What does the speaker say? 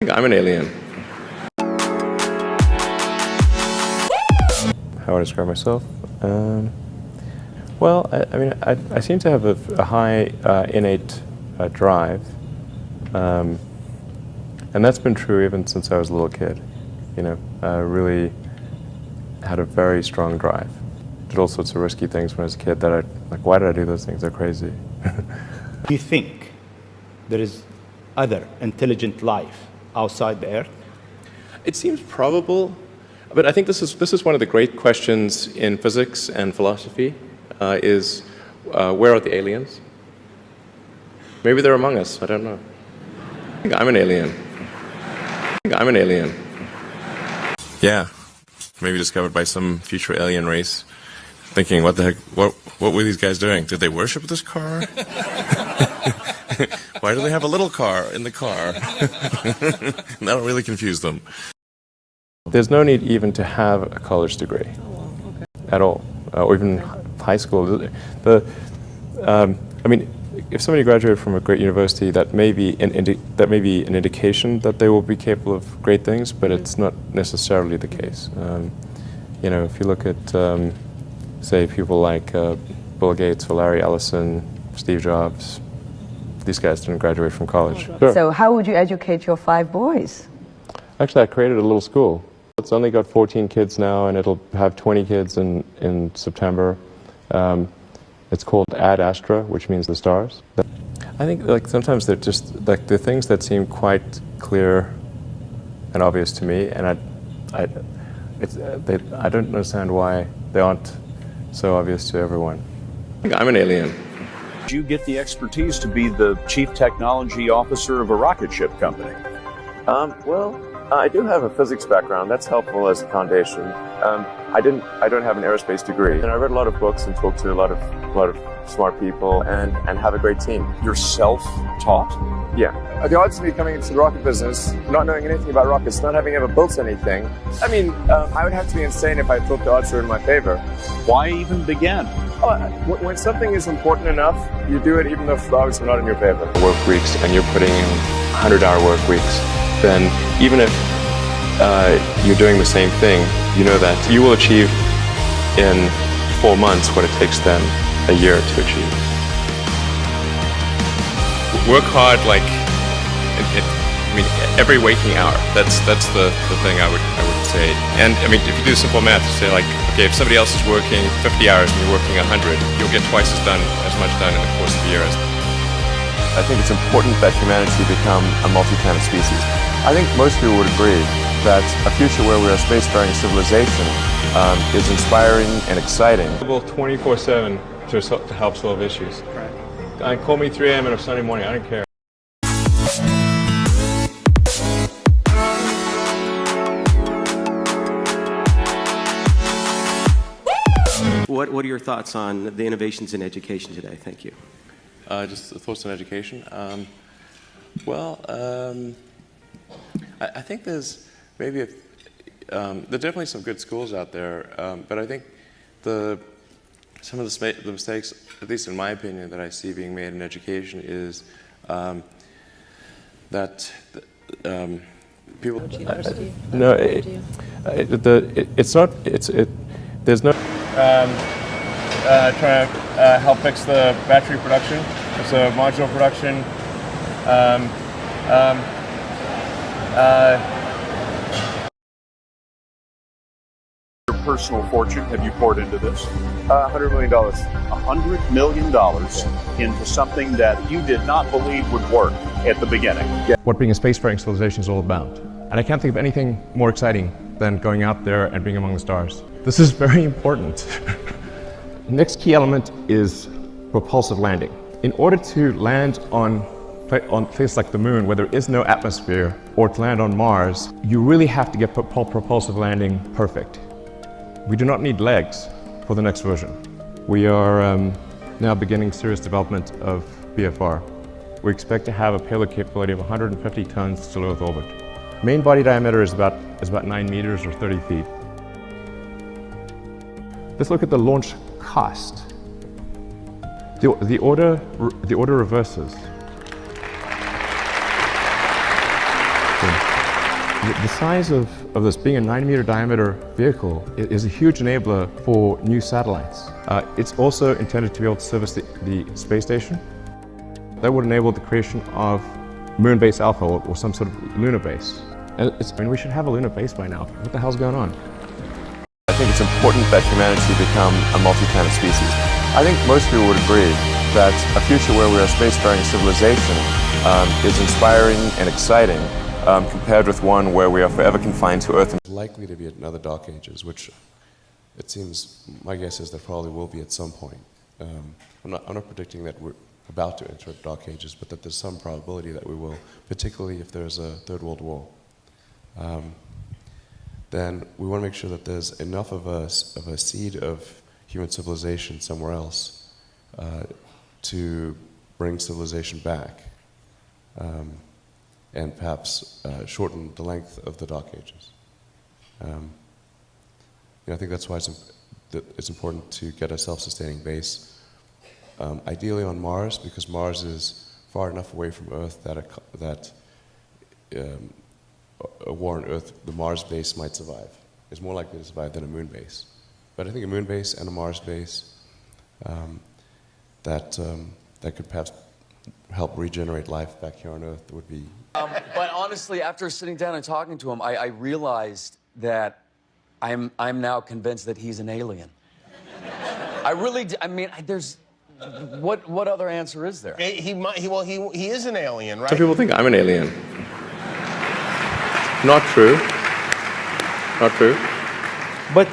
think I'm an alien. How would I describe myself? Well, I seem to have a high innate drive, and that's been true even since I was a little kid. You know, I really had a very strong drive. Did all sorts of risky things when I was a kid that why did I do those things? They're crazy. Do you think there is other intelligent life outside the Earth? It seems probable, but I think this is one of the great questions in physics and philosophy, where are the aliens? Maybe they're among us, I don't know. I think I'm an alien. I think I'm an alien. Yeah, maybe discovered by some future alien race. Thinking, what the heck, what were these guys doing? Did they worship this car? Why do they have a little car in the car? That'll really confuse them. There's no need even to have a college degree at all, or even high school. I mean, if somebody graduated from a great university, that may be an indication that they will be capable of great things, but it's not necessarily the case. You know, if you look at say people like Bill Gates or Larry Ellison, Steve Jobs, these guys didn't graduate from college. Sure. So how would you educate your 5 boys? Actually, I created a little school. It's only got 14 kids now, and it'll have 20 kids in September. It's called Ad Astra, which means the stars. I think sometimes they're just the things that seem quite clear and obvious to me, and I don't understand why they aren't so obvious to everyone. I think I'm an alien. Did you get the expertise to be the chief technology officer of a rocket ship company? Well, I do have a physics background. That's helpful as a foundation. I don't have an aerospace degree, and I read a lot of books and talked to a lot of smart people and have a great team. You're self-taught? Yeah. The odds of me coming into the rocket business, not knowing anything about rockets, not having ever built anything, I mean, I would have to be insane if I thought the odds were in my favor. Why even begin? When something is important enough, you do it even if the odds are not in your favor. Work weeks, and you're putting in 100-hour work weeks, then even if you're doing the same thing, you know that you will achieve in 4 months what it takes them a year to achieve. Work hard, every waking hour. That's the thing I would say. And I mean, if you do simple math, you say okay, if somebody else is working 50 hours and you're working 100, you'll get twice as much done in the course of a year. I think it's important that humanity become a multi-planet species. I think most people would agree that a future where we're a spacefaring civilization is inspiring and exciting. 24/7 to help solve issues. Right. Call me 3 a.m. on a Sunday morning, I don't care. What are your thoughts on the innovations in education today? Thank you. Just thoughts on education. I think there's maybe there are definitely some good schools out there, but I think some of the mistakes, at least in my opinion, that I see being made in education is that people. No, it's not. There's no. Trying to help fix the battery production. It's a modular production. Your personal fortune have you poured into this? $100 million. $100 million into something that you did not believe would work at the beginning. Yeah. What being a spacefaring civilization is all about. And I can't think of anything more exciting than going out there and being among the stars. This is very important. Next key element is propulsive landing. In order to land on places like the moon where there is no atmosphere, or to land on Mars, you really have to get propulsive landing perfect. We do not need legs for the next version. We are now beginning serious development of BFR. We expect to have a payload capability of 150 tons to low Earth orbit. Main body diameter is about 9 meters or 30 feet. Let's look at the launch cost. The order reverses. Okay. The size of this being a 9-meter diameter vehicle is a huge enabler for new satellites. It's also intended to be able to service the space station. That would enable the creation of Moon Base Alpha or some sort of lunar base. And we should have a lunar base by now. What the hell's going on? I think it's important that humanity become a multi-planet species. I think most people would agree that a future where we're a spacefaring civilization is inspiring and exciting compared with one where we are forever confined to Earth. There's likely to be another dark ages, which it seems, my guess is there probably will be at some point. I'm not predicting that we're about to enter dark ages, but that there's some probability that we will, particularly if there's a Third World War. Then we want to make sure that there's enough of a seed of human civilization somewhere else to bring civilization back and perhaps shorten the length of the Dark Ages. I think that's why it's important to get a self-sustaining base, ideally on Mars, because Mars is far enough away from Earth that a war on Earth, the Mars base might survive. It's more likely to survive than a moon base. But I think a moon base and a Mars base that could perhaps help regenerate life back here on Earth would be. But honestly, after sitting down and talking to him, I realized that I'm now convinced that he's an alien. I really, I mean, there's, what other answer is there? He is an alien, right? Some people think I'm an alien. Not true. Not true. But